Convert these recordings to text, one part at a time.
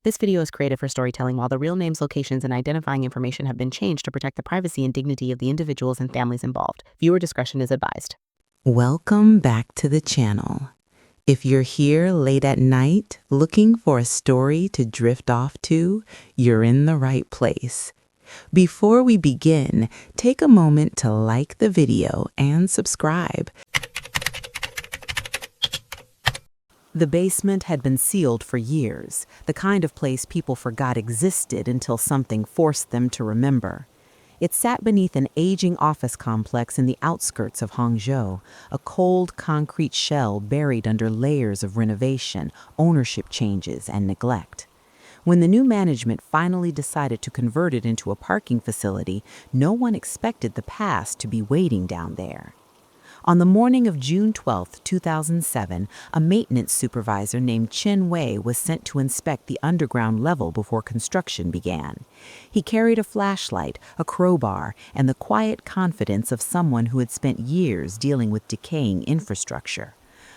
This video is created for storytelling while the real names, locations, and identifying information have been changed to protect the privacy and dignity of the individuals and families involved. Viewer discretion is advised. Welcome back to the channel. If you're here late at night looking for a story to drift off to, you're in the right place. Before we begin, take a moment to like the video and subscribe. The basement had been sealed for years, the kind of place people forgot existed until something forced them to remember. It sat beneath an aging office complex in the outskirts of Hangzhou, a cold concrete shell buried under layers of renovation, ownership changes, and neglect. When the new management finally decided to convert it into a parking facility, no one expected the past to be waiting down there. On the morning of June 12, 2007, a maintenance supervisor named Chen Wei was sent to inspect the underground level before construction began. He carried a flashlight, a crowbar, and the quiet confidence of someone who had spent years dealing with decaying infrastructure.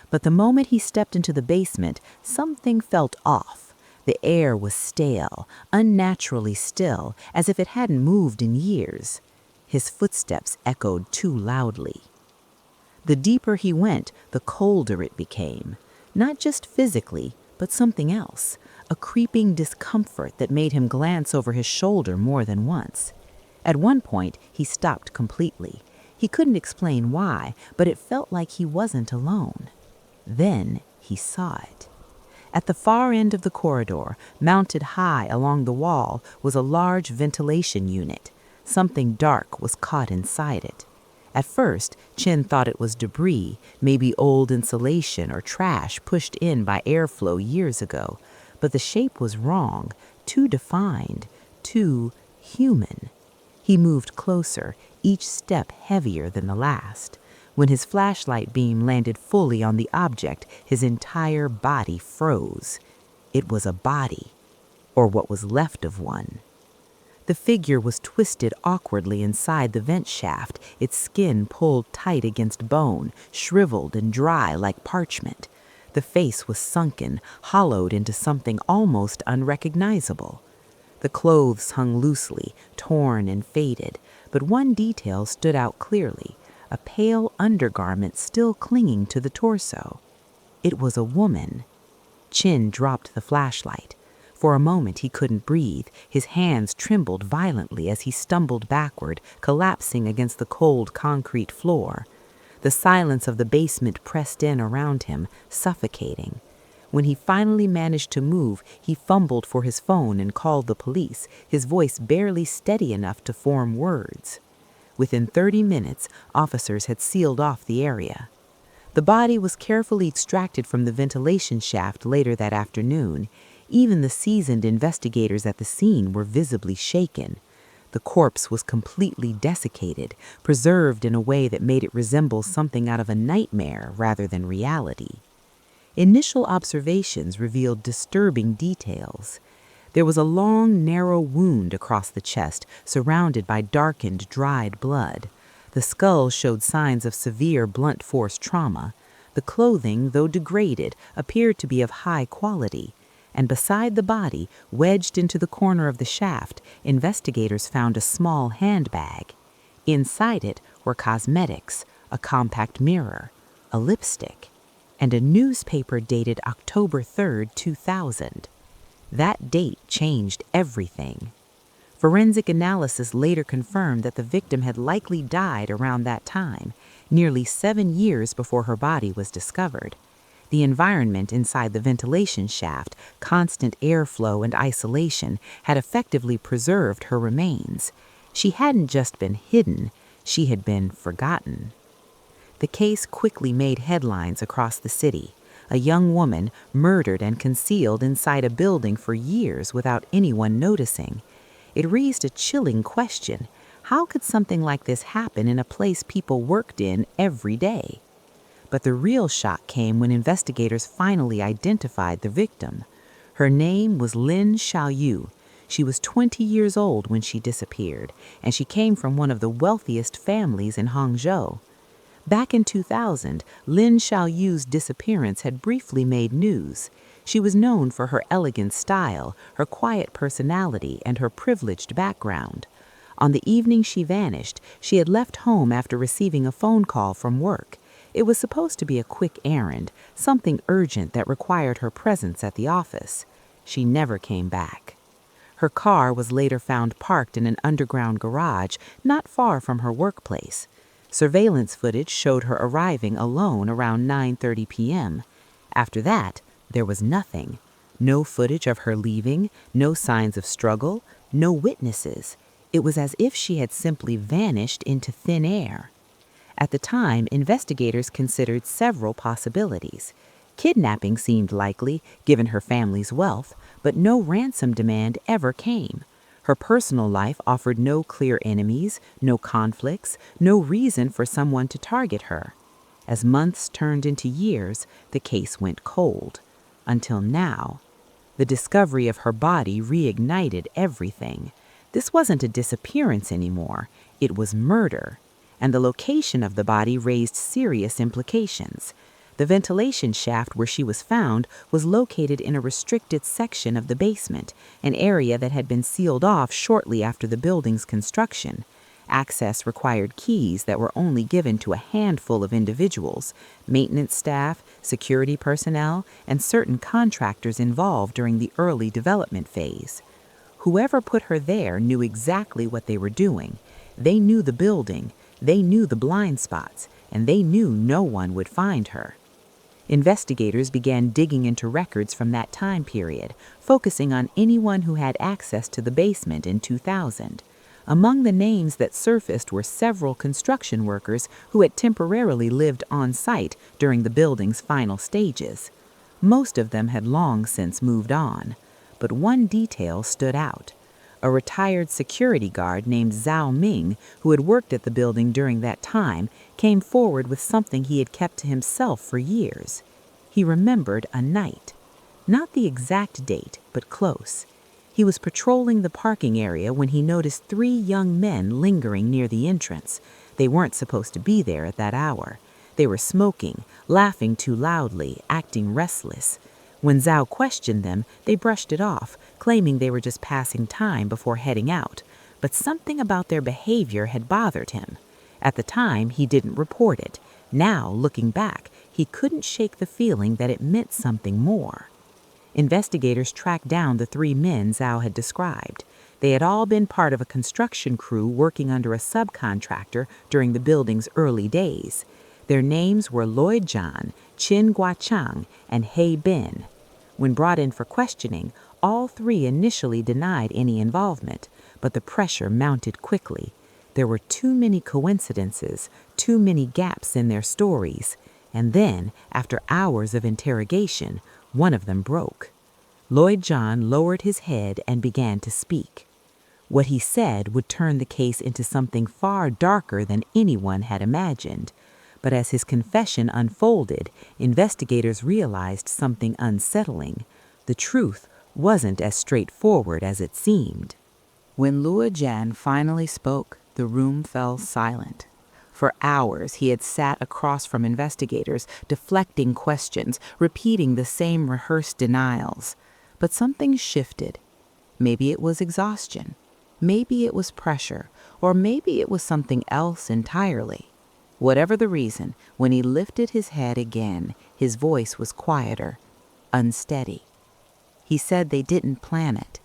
But the moment he stepped into the basement, something felt off. The air was stale, unnaturally still, as if it hadn't moved in years. His footsteps echoed too loudly. The deeper he went, the colder it became. Not just physically, but something else, a creeping discomfort that made him glance over his shoulder more than once. At one point, he stopped completely. He couldn't explain why, but it felt like he wasn't alone. Then he saw it. At the far end of the corridor, mounted high along the wall, was a large ventilation unit. Something dark was caught inside it. At first, Chen thought it was debris, maybe old insulation or trash pushed in by airflow years ago. But the shape was wrong, too defined, too human. He moved closer, each step heavier than the last. When his flashlight beam landed fully on the object, his entire body froze. It was a body, or what was left of one. The figure was twisted awkwardly inside the vent shaft, its skin pulled tight against bone, shriveled and dry like parchment. The face was sunken, hollowed into something almost unrecognizable. The clothes hung loosely, torn and faded, but one detail stood out clearly, a pale undergarment still clinging to the torso. It was a woman. Chen dropped the flashlight. For a moment he couldn't breathe. His hands trembled violently as he stumbled backward, collapsing against the cold concrete floor. The silence of the basement pressed in around him, suffocating. When he finally managed to move, he fumbled for his phone and called the police, his voice barely steady enough to form words. Within 30 minutes, officers had sealed off the area. The body was carefully extracted from the ventilation shaft later that afternoon. Even the seasoned investigators at the scene were visibly shaken. The corpse was completely desiccated, preserved in a way that made it resemble something out of a nightmare rather than reality. Initial observations revealed disturbing details. There was a long, narrow wound across the chest, surrounded by darkened, dried blood. The skull showed signs of severe blunt force trauma. The clothing, though degraded, appeared to be of high quality. And beside the body, wedged into the corner of the shaft, investigators found a small handbag. Inside it were cosmetics, a compact mirror, a lipstick, and a newspaper dated October 3, 2000. That date changed everything. Forensic analysis later confirmed that the victim had likely died around that time, nearly 7 years before her body was discovered. The environment inside the ventilation shaft, constant airflow and isolation, had effectively preserved her remains. She hadn't just been hidden, she had been forgotten. The case quickly made headlines across the city. A young woman murdered and concealed inside a building for years without anyone noticing. It raised a chilling question. How could something like this happen in a place people worked in every day? But the real shock came when investigators finally identified the victim. Her name was Lin Xiaoyu. She was 20 years old when she disappeared, and she came from one of the wealthiest families in Hangzhou. Back in 2000, Lin Xiaoyu's disappearance had briefly made news. She was known for her elegant style, her quiet personality, and her privileged background. On the evening she vanished, she had left home after receiving a phone call from work. It was supposed to be a quick errand, something urgent that required her presence at the office. She never came back. Her car was later found parked in an underground garage not far from her workplace. Surveillance footage showed her arriving alone around 9:30 p.m. After that, there was nothing. No footage of her leaving, no signs of struggle, no witnesses. It was as if she had simply vanished into thin air. At the time, investigators considered several possibilities. Kidnapping seemed likely, given her family's wealth, but no ransom demand ever came. Her personal life offered no clear enemies, no conflicts, no reason for someone to target her. As months turned into years, the case went cold. Until now, the discovery of her body reignited everything. This wasn't a disappearance anymore, it was murder. And the location of the body raised serious implications. The ventilation shaft where she was found was located in a restricted section of the basement, an area that had been sealed off shortly after the building's construction. Access required keys that were only given to a handful of individuals, maintenance staff, security personnel, and certain contractors involved during the early development phase. Whoever put her there knew exactly what they were doing. They knew the building, they knew the blind spots, and they knew no one would find her. Investigators began digging into records from that time period, focusing on anyone who had access to the basement in 2000. Among the names that surfaced were several construction workers who had temporarily lived on site during the building's final stages. Most of them had long since moved on, but one detail stood out. A retired security guard named Zhao Ming, who had worked at the building during that time, came forward with something he had kept to himself for years. He remembered a night. Not the exact date, but close. He was patrolling the parking area when he noticed 3 young men lingering near the entrance. They weren't supposed to be there at that hour. They were smoking, laughing too loudly, acting restless. When Zhao questioned them, they brushed it off, claiming they were just passing time before heading out. But something about their behavior had bothered him. At the time, he didn't report it. Now, looking back, he couldn't shake the feeling that it meant something more. Investigators tracked down the 3 men Zhao had described. They had all been part of a construction crew working under a subcontractor during the building's early days. Their names were Lloyd Zhan, Qin Guachang, and He Bin. When brought in for questioning, all 3 initially denied any involvement, but the pressure mounted quickly. There were too many coincidences, too many gaps in their stories. And then, after hours of interrogation, one of them broke. Lloyd Zhan lowered his head and began to speak. What he said would turn the case into something far darker than anyone had imagined. But as his confession unfolded, investigators realized something unsettling. The truth wasn't as straightforward as it seemed. When Luo Jian finally spoke, the room fell silent. For hours, he had sat across from investigators, deflecting questions, repeating the same rehearsed denials. But something shifted. Maybe it was exhaustion. Maybe it was pressure. Or maybe it was something else entirely. Whatever the reason, when he lifted his head again, his voice was quieter, unsteady. He said they didn't plan it.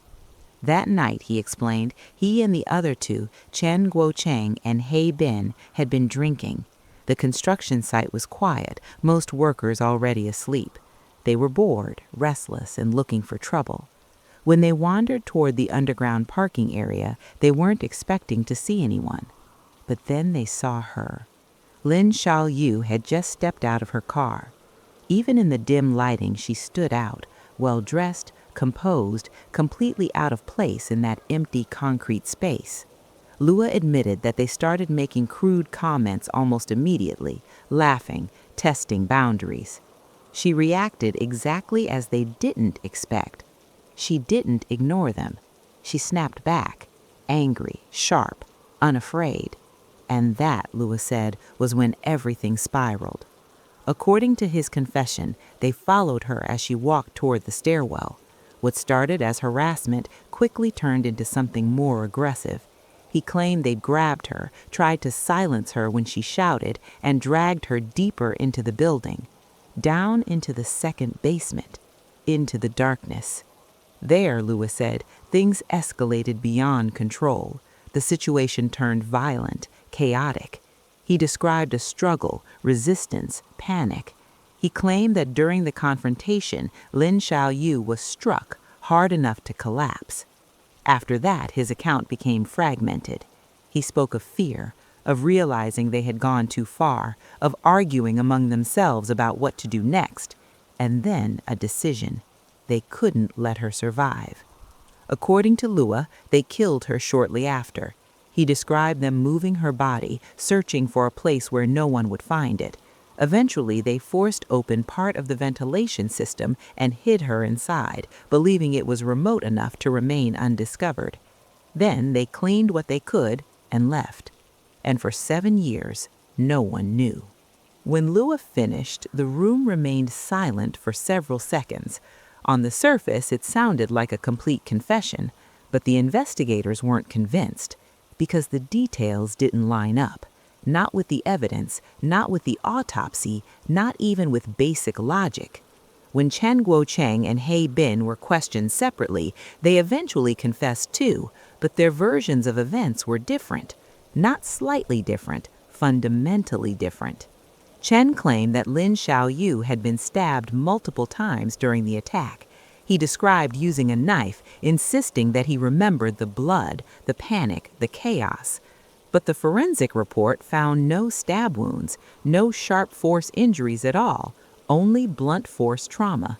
That night, he explained, he and the other 2, Chen Guochang and He Bin, had been drinking. The construction site was quiet, most workers already asleep. They were bored, restless, and looking for trouble. When they wandered toward the underground parking area, they weren't expecting to see anyone. But then they saw her. Lin Xiaoyu had just stepped out of her car. Even in the dim lighting, she stood out, well-dressed, composed, completely out of place in that empty concrete space. Lua admitted that they started making crude comments almost immediately, laughing, testing boundaries. She reacted exactly as they didn't expect. She didn't ignore them. She snapped back, angry, sharp, unafraid. And that, Lewis said, was when everything spiraled. According to his confession, they followed her as she walked toward the stairwell. What started as harassment quickly turned into something more aggressive. He claimed they'd grabbed her, tried to silence her when she shouted, and dragged her deeper into the building, down into the second basement, into the darkness. There, Lewis said, things escalated beyond control. The situation turned violent, chaotic. He described a struggle, resistance, panic. He claimed that during the confrontation, Lin Xiaoyu was struck hard enough to collapse. After that, his account became fragmented. He spoke of fear, of realizing they had gone too far, of arguing among themselves about what to do next, and then a decision. They couldn't let her survive. According to Lua, they killed her shortly after. He described them moving her body, searching for a place where no one would find it. Eventually, they forced open part of the ventilation system and hid her inside, believing it was remote enough to remain undiscovered. Then they cleaned what they could and left. And for 7 years, no one knew. When Lua finished, the room remained silent for several seconds. On the surface, it sounded like a complete confession, but the investigators weren't convinced, because the details didn't line up. Not with the evidence, not with the autopsy, not even with basic logic. When Chen Guocheng and He Bin were questioned separately, they eventually confessed too, but their versions of events were different. Not slightly different, fundamentally different. Chen claimed that Lin Xiaoyu had been stabbed multiple times during the attack. He described using a knife, insisting that he remembered the blood, the panic, the chaos. But the forensic report found no stab wounds, no sharp force injuries at all, only blunt force trauma.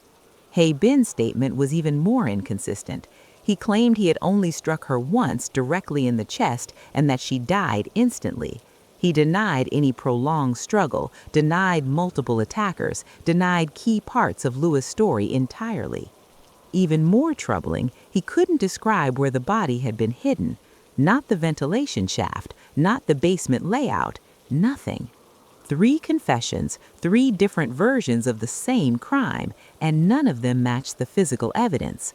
He Bin's statement was even more inconsistent. He claimed he had only struck her once directly in the chest and that she died instantly. He denied any prolonged struggle, denied multiple attackers, denied key parts of Lua's story entirely. Even more troubling, he couldn't describe where the body had been hidden. Not the ventilation shaft, not the basement layout, nothing. 3 confessions, 3 different versions of the same crime, and none of them matched the physical evidence.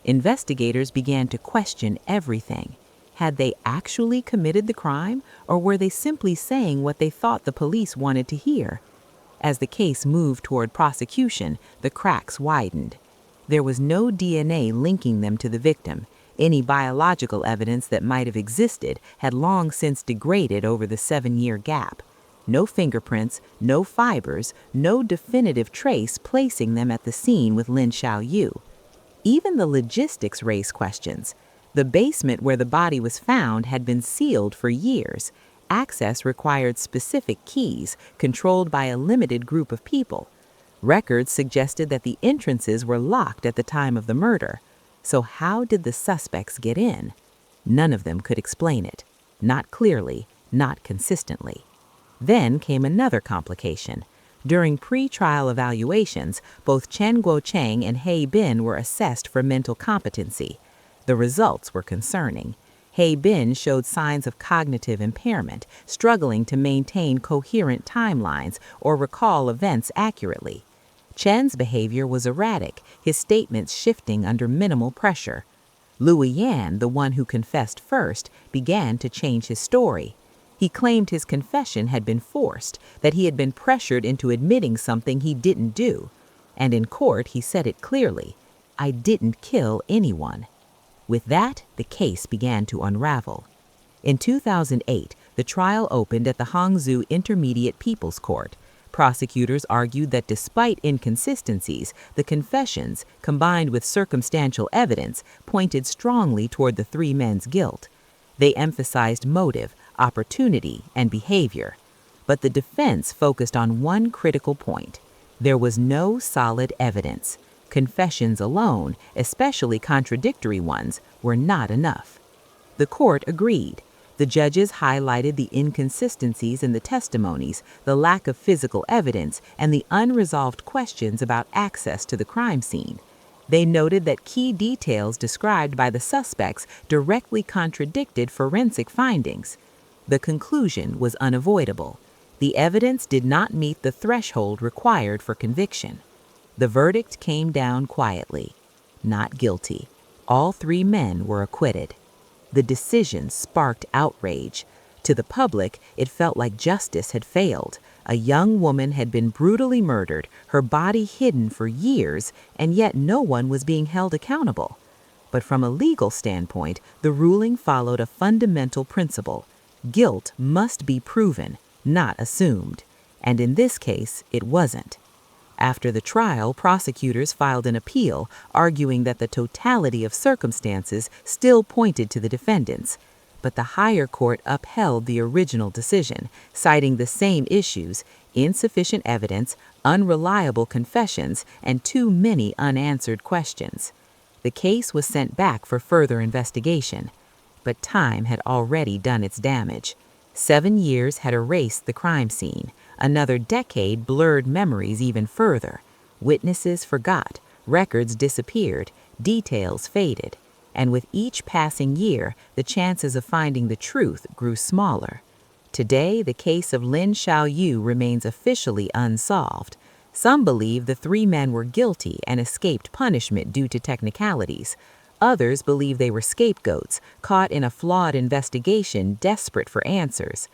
Investigators began to question everything. Had they actually committed the crime, or were they simply saying what they thought the police wanted to hear? As the case moved toward prosecution, the cracks widened. There was no DNA linking them to the victim. Any biological evidence that might have existed had long since degraded over the 7-year gap. No fingerprints, no fibers, no definitive trace placing them at the scene with Lin Xiaoyu. Even the logistics raised questions. The basement where the body was found had been sealed for years. Access required specific keys, controlled by a limited group of people. Records suggested that the entrances were locked at the time of the murder. So how did the suspects get in? None of them could explain it. Not clearly, not consistently. Then came another complication. During pre-trial evaluations, both Chen Guocheng and He Bin were assessed for mental competency. The results were concerning. He Bin showed signs of cognitive impairment, struggling to maintain coherent timelines or recall events accurately. Chen's behavior was erratic, his statements shifting under minimal pressure. Lu Yan, the one who confessed first, began to change his story. He claimed his confession had been forced, that he had been pressured into admitting something he didn't do. And in court, he said it clearly, "I didn't kill anyone." With that, the case began to unravel. In 2008, the trial opened at the Hangzhou Intermediate People's Court. Prosecutors argued that despite inconsistencies, the confessions, combined with circumstantial evidence, pointed strongly toward the 3 men's guilt. They emphasized motive, opportunity, and behavior. But the defense focused on one critical point. There was no solid evidence. Confessions alone, especially contradictory ones, were not enough. The court agreed. The judges highlighted the inconsistencies in the testimonies, the lack of physical evidence, and the unresolved questions about access to the crime scene. They noted that key details described by the suspects directly contradicted forensic findings. The conclusion was unavoidable. The evidence did not meet the threshold required for conviction. The verdict came down quietly. Not guilty. All three men were acquitted. The decision sparked outrage. To the public, it felt like justice had failed. A young woman had been brutally murdered, her body hidden for years, and yet no one was being held accountable. But from a legal standpoint, the ruling followed a fundamental principle. Guilt must be proven, not assumed. And in this case, it wasn't. After the trial, prosecutors filed an appeal, arguing that the totality of circumstances still pointed to the defendants. But the higher court upheld the original decision, citing the same issues: insufficient evidence, unreliable confessions, and too many unanswered questions. The case was sent back for further investigation. But time had already done its damage. 7 years had erased the crime scene. Another decade blurred memories even further. Witnesses forgot, records disappeared, details faded. And with each passing year, the chances of finding the truth grew smaller. Today, the case of Lin Xiaoyu remains officially unsolved. Some believe the three men were guilty and escaped punishment due to technicalities. Others believe they were scapegoats, caught in a flawed investigation, desperate for answers.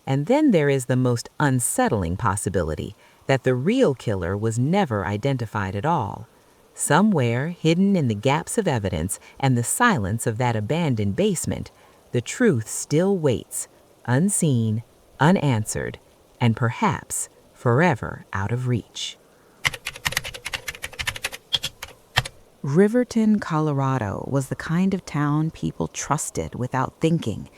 And then there is the most unsettling possibility, that the real killer was never identified at all. Somewhere, hidden in the gaps of evidence and the silence of that abandoned basement, the truth still waits, unseen, unanswered, and perhaps forever out of reach. Riverton, Colorado was the kind of town people trusted without thinking.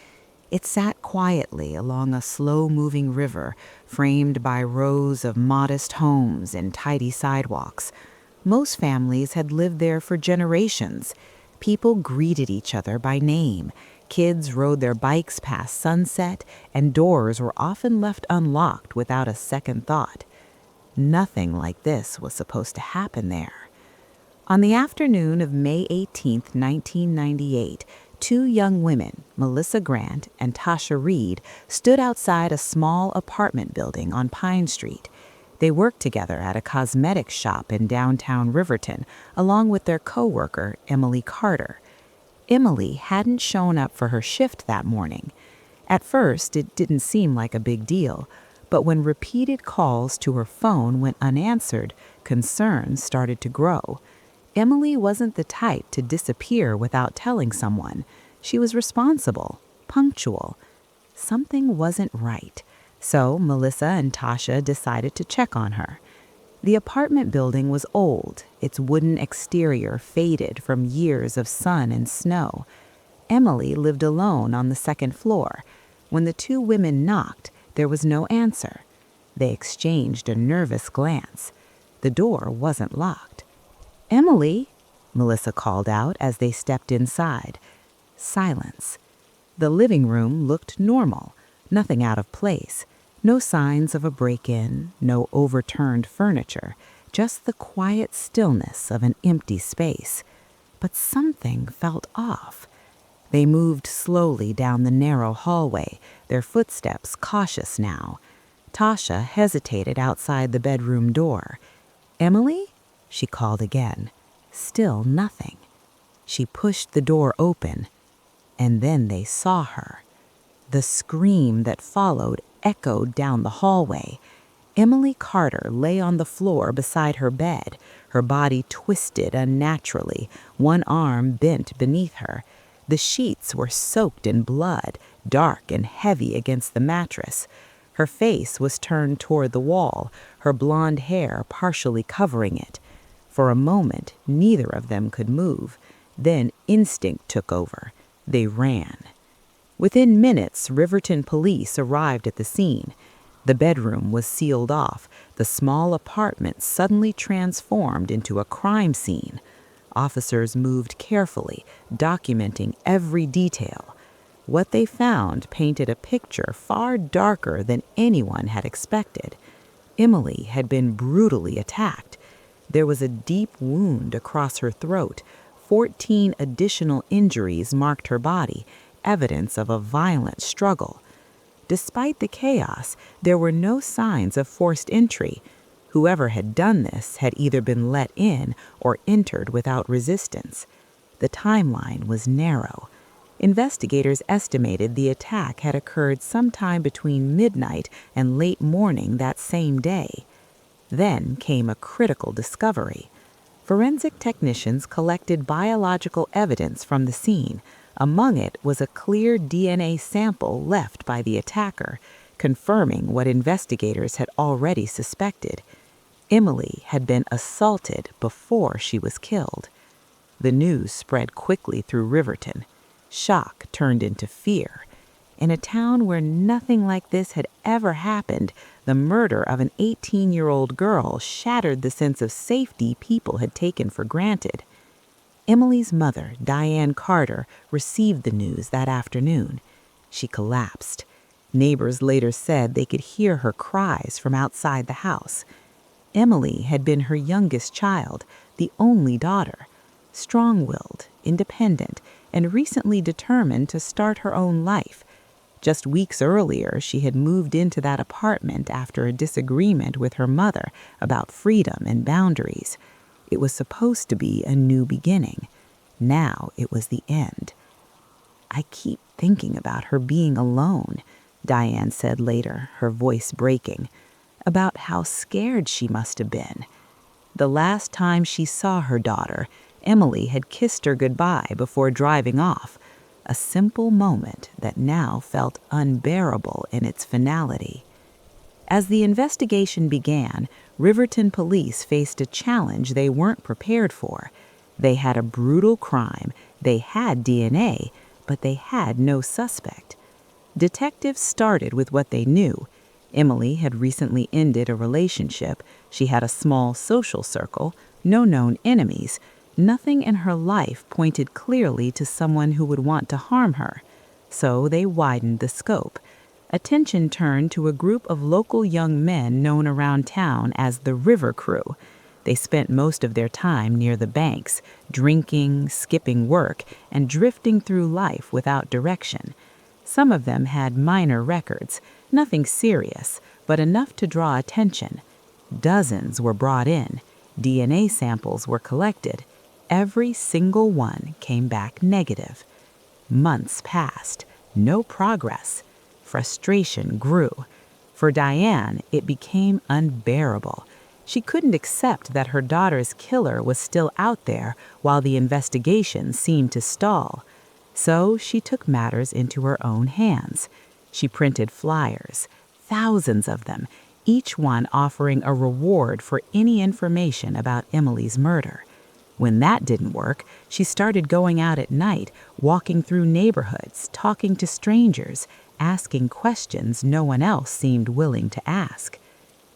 It sat quietly along a slow-moving river, framed by rows of modest homes and tidy sidewalks. Most families had lived there for generations. People greeted each other by name. Kids rode their bikes past sunset, and doors were often left unlocked without a second thought. Nothing like this was supposed to happen there. On the afternoon of May 18, 1998, two young women, Melissa Grant and Tasha Reed, stood outside a small apartment building on Pine Street. They worked together at a cosmetics shop in downtown Riverton, along with their coworker, Emily Carter. Emily hadn't shown up for her shift that morning. At first, it didn't seem like a big deal, but when repeated calls to her phone went unanswered, concerns started to grow. Emily wasn't the type to disappear without telling someone. She was responsible, punctual. Something wasn't right. So Melissa and Tasha decided to check on her. The apartment building was old, its wooden exterior faded from years of sun and snow. Emily lived alone on the second floor. When the two women knocked, there was no answer. They exchanged a nervous glance. The door wasn't locked. "Emily," Melissa called out as they stepped inside. Silence. The living room looked normal, nothing out of place. No signs of a break-in, no overturned furniture, just the quiet stillness of an empty space. But something felt off. They moved slowly down the narrow hallway, their footsteps cautious now. Tasha hesitated outside the bedroom door. "Emily?" she called again. Still nothing. She pushed the door open, and then they saw her. The scream that followed echoed down the hallway. Emily Carter lay on the floor beside her bed, her body twisted unnaturally, one arm bent beneath her. The sheets were soaked in blood, dark and heavy against the mattress. Her face was turned toward the wall, her blonde hair partially covering it. For a moment, neither of them could move. Then instinct took over. They ran. Within minutes, Riverton police arrived at the scene. The bedroom was sealed off. The small apartment suddenly transformed into a crime scene. Officers moved carefully, documenting every detail. What they found painted a picture far darker than anyone had expected. Emily had been brutally attacked. There was a deep wound across her throat. 14 additional injuries marked her body, evidence of a violent struggle. Despite the chaos, there were no signs of forced entry. Whoever had done this had either been let in or entered without resistance. The timeline was narrow. Investigators estimated the attack had occurred sometime between midnight and late morning that same day. Then came a critical discovery. Forensic technicians collected biological evidence from the scene. Among it was a clear DNA sample left by the attacker, confirming what investigators had already suspected. Emily had been assaulted before she was killed. The news spread quickly through Riverton. Shock turned into fear. In a town where nothing like this had ever happened, the murder of an 18-year-old girl shattered the sense of safety people had taken for granted. Emily's mother, Diane Carter, received the news that afternoon. She collapsed. Neighbors later said they could hear her cries from outside the house. Emily had been her youngest child, the only daughter. Strong-willed, independent, and recently determined to start her own life. Just weeks earlier, she had moved into that apartment after a disagreement with her mother about freedom and boundaries. It was supposed to be a new beginning. Now it was the end. "I keep thinking about her being alone," Diane said later, her voice breaking, "about how scared she must have been." The last time she saw her daughter, Emily had kissed her goodbye before driving off, a simple moment that now felt unbearable in its finality. As the investigation began, Riverton police faced a challenge they weren't prepared for. They had a brutal crime, they had DNA, but they had no suspect. Detectives started with what they knew. Emily had recently ended a relationship, she had a small social circle, no known enemies. Nothing in her life pointed clearly to someone who would want to harm her. So they widened the scope. Attention turned to a group of local young men known around town as the River Crew. They spent most of their time near the banks, drinking, skipping work, and drifting through life without direction. Some of them had minor records, nothing serious, but enough to draw attention. Dozens were brought in. DNA samples were collected. Every single one came back negative. Months passed, no progress. Frustration grew. For Diane, it became unbearable. She couldn't accept that her daughter's killer was still out there while the investigation seemed to stall. So she took matters into her own hands. She printed flyers, thousands of them, each one offering a reward for any information about Emily's murder. When that didn't work, she started going out at night, walking through neighborhoods, talking to strangers, asking questions no one else seemed willing to ask.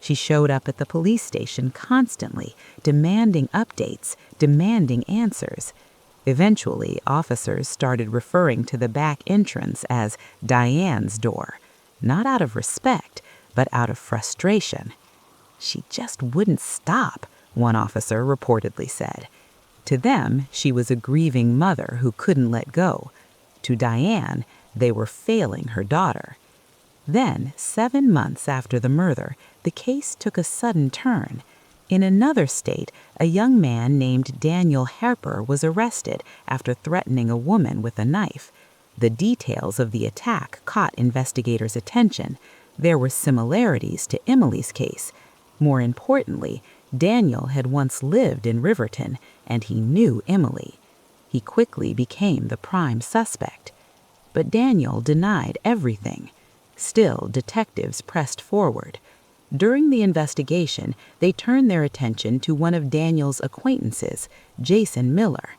She showed up at the police station constantly, demanding updates, demanding answers. Eventually, officers started referring to the back entrance as Diane's door, not out of respect, but out of frustration. "She just wouldn't stop," one officer reportedly said. To them, she was a grieving mother who couldn't let go. To Diane, they were failing her daughter. Then, 7 months after the murder, the case took a sudden turn. In another state, a young man named Daniel Harper was arrested after threatening a woman with a knife. The details of the attack caught investigators' attention. There were similarities to Emily's case. More importantly, Daniel had once lived in Riverton, and he knew Emily. He quickly became the prime suspect. But Daniel denied everything. Still, detectives pressed forward. During the investigation, they turned their attention to one of Daniel's acquaintances, Jason Miller.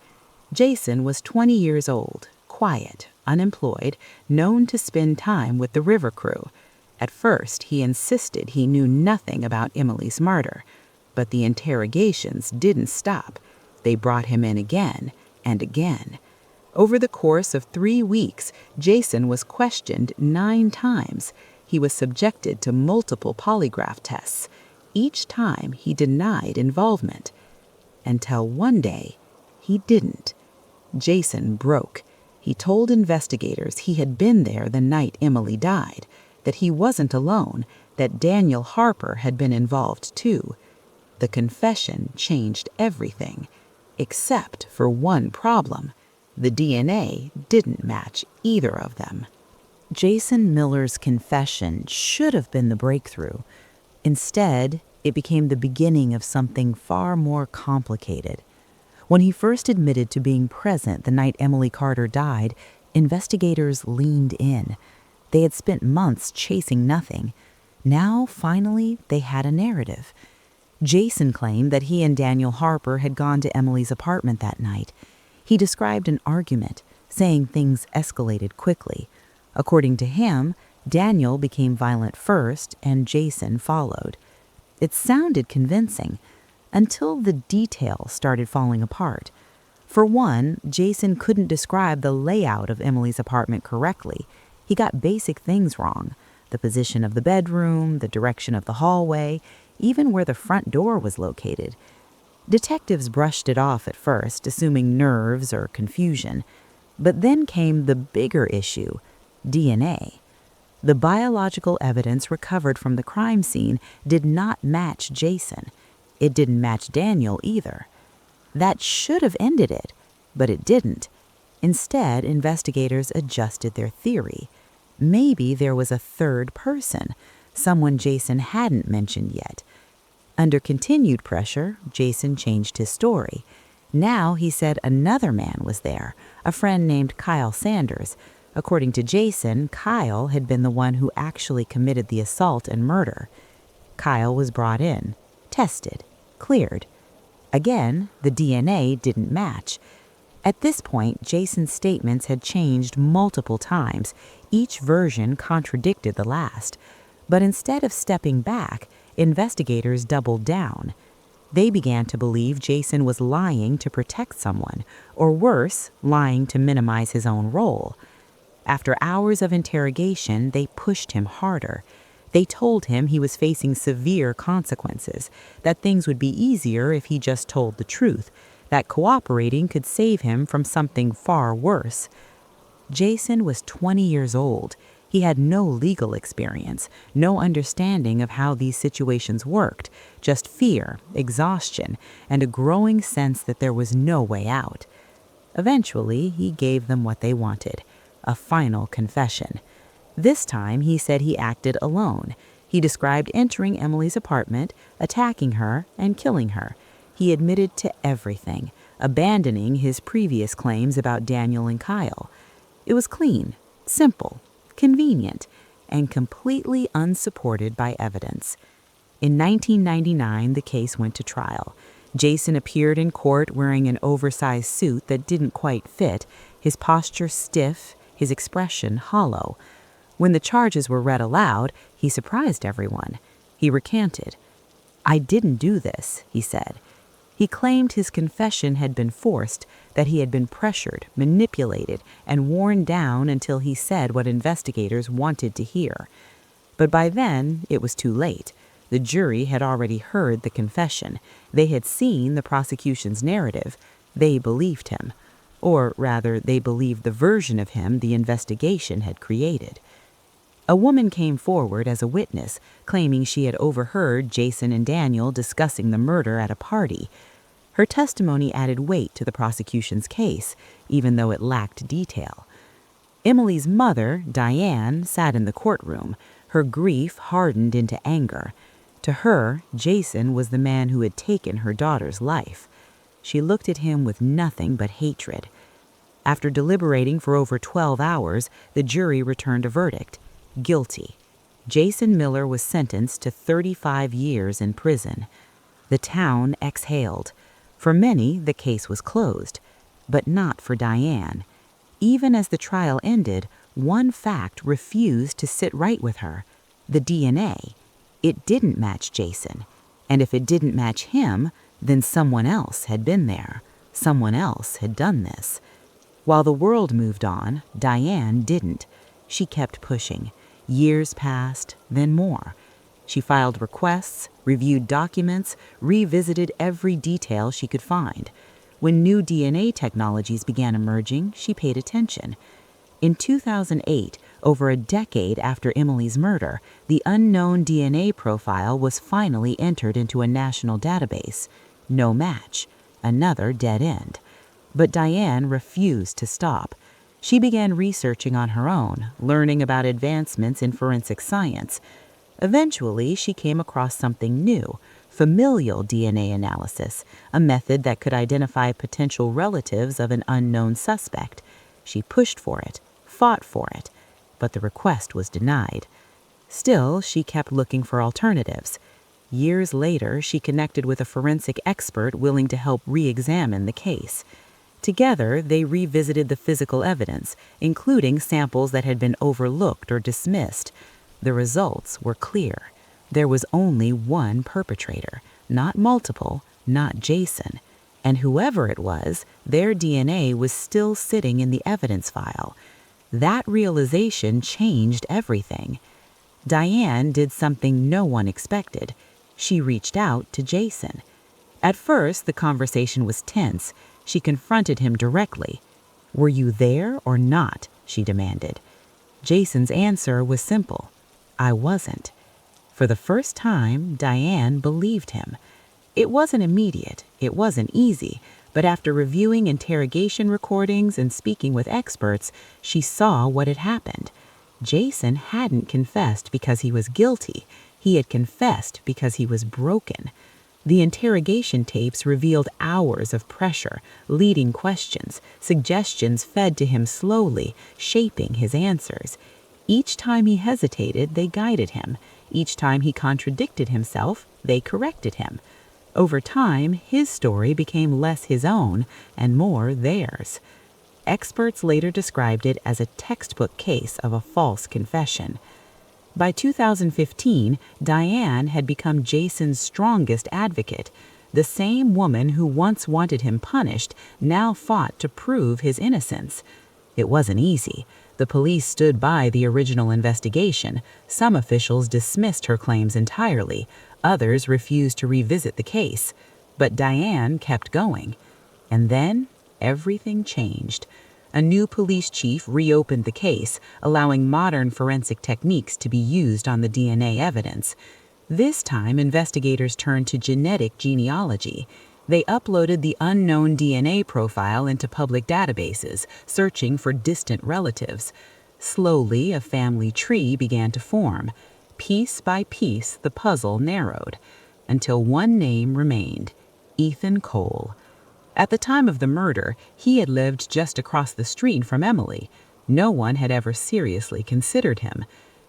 Jason was 20 years old, quiet, unemployed, known to spend time with the River Crew. At first, he insisted he knew nothing about Emily's murder. But the interrogations didn't stop. They brought him in again and again. Over the course of 3 weeks, Jason was questioned 9 times. He was subjected to multiple polygraph tests. Each time, he denied involvement. Until one day, he didn't. Jason broke. He told investigators he had been there the night Emily died. that he wasn't alone, that Daniel Harper had been involved too. The confession changed everything, except for one problem. The DNA didn't match either of them. Jason Miller's confession should have been the breakthrough. Instead, it became the beginning of something far more complicated. When he first admitted to being present the night Emily Carter died, investigators leaned in. They had spent months chasing nothing. Now, finally, they had a narrative. Jason claimed that he and Daniel Harper had gone to Emily's apartment that night. He described an argument, saying things escalated quickly. According to him, Daniel became violent first and Jason followed. It sounded convincing until the details started falling apart. For one, Jason couldn't describe the layout of Emily's apartment correctly. He got basic things wrong: the position of the bedroom, the direction of the hallway, even where the front door was located. Detectives brushed it off at first, assuming nerves or confusion. But then came the bigger issue: DNA. The biological evidence recovered from the crime scene did not match Jason. It didn't match Daniel either. That should have ended it, but it didn't. Instead, investigators adjusted their theory. Maybe there was a third person, someone Jason hadn't mentioned yet. Under continued pressure, Jason changed his story. Now he said another man was there, a friend named Kyle Sanders. According to Jason, Kyle had been the one who actually committed the assault and murder. Kyle was brought in, tested, cleared. Again, the DNA didn't match. At this point, Jason's statements had changed multiple times. Each version contradicted the last. But instead of stepping back, investigators doubled down. They began to believe Jason was lying to protect someone, or worse, lying to minimize his own role. After hours of interrogation, they pushed him harder. They told him he was facing severe consequences, that things would be easier if he just told the truth, that cooperating could save him from something far worse. Jason was 20 years old. He had no legal experience, no understanding of how these situations worked, just fear, exhaustion, and a growing sense that there was no way out. Eventually, he gave them what they wanted: a final confession. This time, he said he acted alone. He described entering Emily's apartment, attacking her, and killing her. He admitted to everything, abandoning his previous claims about Daniel and Kyle. It was clean, simple, convenient, and completely unsupported by evidence. In 1999, the case went to trial. Jason appeared in court wearing an oversized suit that didn't quite fit, his posture stiff, his expression hollow. When the charges were read aloud, he surprised everyone. He recanted. "I didn't do this," he said. He claimed his confession had been forced, that he had been pressured, manipulated, and worn down until he said what investigators wanted to hear. But by then, it was too late. The jury had already heard the confession. They had seen the prosecution's narrative. They believed him. Or rather, they believed the version of him the investigation had created. A woman came forward as a witness, claiming she had overheard Jason and Daniel discussing the murder at a party. Her testimony added weight to the prosecution's case, even though it lacked detail. Emily's mother, Diane, sat in the courtroom. Her grief hardened into anger. To her, Jason was the man who had taken her daughter's life. She looked at him with nothing but hatred. After deliberating for over 12 hours, the jury returned a verdict: guilty. Jason Miller was sentenced to 35 years in prison. The town exhaled. For many, the case was closed, but not for Diane. Even as the trial ended, one fact refused to sit right with her: the DNA. It didn't match Jason, and if it didn't match him, then someone else had been there. Someone else had done this. While the world moved on, Diane didn't. She kept pushing. Years passed, then more. She filed requests, reviewed documents, revisited every detail she could find. When new DNA technologies began emerging, she paid attention. In 2008, Over a decade after Emily's murder, the unknown DNA profile was finally entered into a national database. No match. Another dead end. But Diane refused to stop. She began researching on her own, learning about advancements in forensic science. Eventually, she came across something new, familial DNA analysis, a method that could identify potential relatives of an unknown suspect. She pushed for it, fought for it, but the request was denied. Still, she kept looking for alternatives. Years later, she connected with a forensic expert willing to help re-examine the case. Together, they revisited the physical evidence, including samples that had been overlooked or dismissed. The results were clear. There was only one perpetrator, not multiple, not Jason. And whoever it was, their DNA was still sitting in the evidence file. That realization changed everything. Diane did something no one expected. She reached out to Jason. At first, the conversation was tense. She confronted him directly. "Were you there or not?" she demanded. Jason's answer was simple. "I wasn't." For the first time, Diane believed him. It wasn't immediate, it wasn't easy, but after reviewing interrogation recordings and speaking with experts, she saw what had happened. Jason hadn't confessed because he was guilty. He had confessed because he was broken. The interrogation tapes revealed hours of pressure, leading questions, suggestions fed to him slowly, shaping his answers. Each time he hesitated, they guided him. Each time he contradicted himself, they corrected him. Over time, his story became less his own and more theirs. Experts later described it as a textbook case of a false confession. By 2015, Diane had become Jason's strongest advocate. The same woman who once wanted him punished now fought to prove his innocence. It wasn't easy. The police stood by the original investigation. Some officials dismissed her claims entirely. Others refused to revisit the case. But Diane kept going. And then everything changed. A new police chief reopened the case, allowing modern forensic techniques to be used on the DNA evidence. This time, investigators turned to genetic genealogy. They uploaded the unknown DNA profile into public databases, searching for distant relatives. Slowly, a family tree began to form. Piece by piece, the puzzle narrowed, until one name remained: Ethan Cole. At the time of the murder, he had lived just across the street from Emily. No one had ever seriously considered him.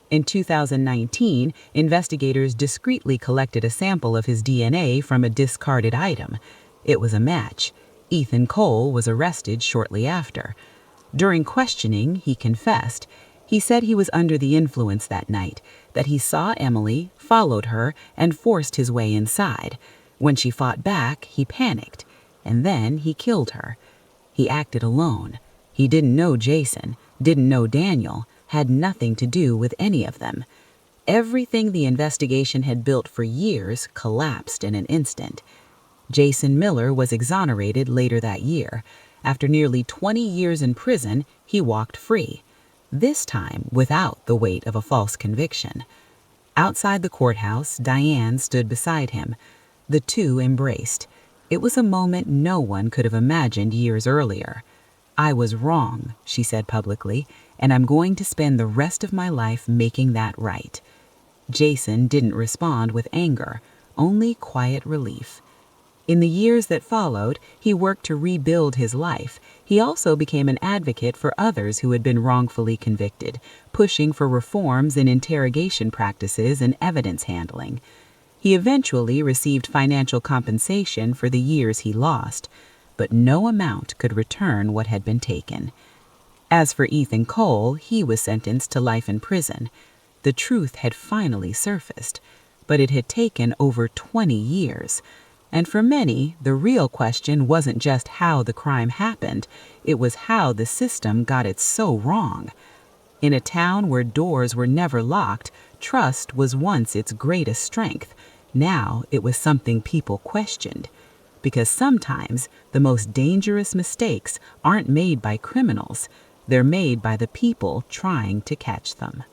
In 2019, investigators discreetly collected a sample of his DNA from a discarded item. It was a match. Ethan Cole was arrested shortly after. During questioning, he confessed. He said he was under the influence that night, that he saw Emily, followed her, and forced his way inside. When she fought back, he panicked. And then he killed her. He acted alone. He didn't know Jason, didn't know Daniel, had nothing to do with any of them. Everything the investigation had built for years collapsed in an instant. Jason Miller was exonerated later that year. After nearly 20 years in prison, he walked free. This time without the weight of a false conviction. Outside the courthouse, Diane stood beside him. The two embraced. It was a moment no one could have imagined years earlier. "I was wrong," she said publicly, "and I'm going to spend the rest of my life making that right." Jason didn't respond with anger, only quiet relief. In the years that followed, he worked to rebuild his life. He also became an advocate for others who had been wrongfully convicted, pushing for reforms in interrogation practices and evidence handling. He eventually received financial compensation for the years he lost, but no amount could return what had been taken. As for Ethan Cole, he was sentenced to life in prison. The truth had finally surfaced, but it had taken over 20 years. And for many, the real question wasn't just how the crime happened, it was how the system got it so wrong. In a town where doors were never locked, trust was once its greatest strength. Now it was something people questioned. Because sometimes the most dangerous mistakes aren't made by criminals. They're made by the people trying to catch them.